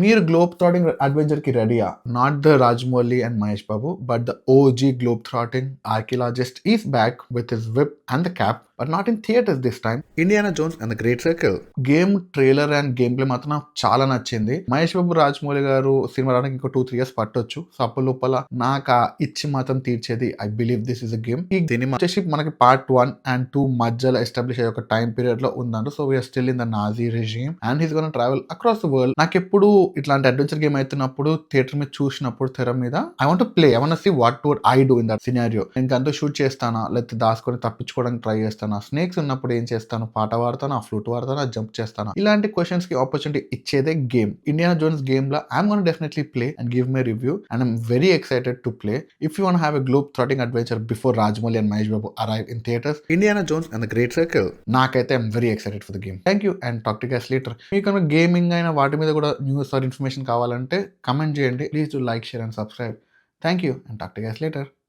మీరు globe trotting అడ్వెంచర్‌కి రెడీయా? Not the Rajamouli and Mahesh Babu, but the OG globe trotting archaeologist is back with his whip and the cap, but not in theatres this time. Indiana Jones and the great circle game trailer and game play మాత్రం నాకు చాలా నచ్చింది. మహేష్ బాబు, రాజమౌళి గారు cinema రావడానికి ఇంకో 2-3 years పట్టొచ్చు. So అప్పటి లోపల నాకు ఆ ఇచ్చి మాత్రం తీర్చేది I believe this is a game. ఈ సినిమా వచ్చేసి మనకి పార్ట్ 1 అండ్ 2 మధ్యలో ఎస్టాబ్లిష్ అయ్యే ఒక టైం పీరియడ్ లో ఉందంట. So we're still in the Nazi regime and he's gonna travel across the world. నాకు ఎప్పుడు ఇట్లాంటి అడ్వెంచర్ గేమ్ అవుతున్నప్పుడు థియేటర్ మీద చూసినప్పుడు తెర మీద I want play, I want see what would I do in that scenario. నేను అంతా షూట్ చేస్తానా, లేకపోతే దాచుకొని తప్పించుకోవడానికి ట్రై చేస్తానా, స్నేక్స్ ఉన్నప్పుడు ఏం చేస్తాను, పాట పాడతాను, ఆ ఫ్లూట్ వాడతాను, జంప్ చేస్తాను, ఇలాంటి క్వశ్చన్స్ కి ఆపర్చునిటీ ఇచ్చేదే గేమ్. ఇండియానా జోన్స్ గేమ్ లా I'm gonna definitely play and give my review and I'm very excited to play. If you want have a globe trotting adventure before Rajamouli and Mahesh Babu arrive in theatres, Indiana Jones and the great circle. నాకైతే I'm very excited for the game. Thank you and talk to guys later. మీకు gaming అయిన వాటి మీద కూడా news or information కావాలంటే comment చేయండి. Please do like, share and subscribe. Thank you and talk to guys later.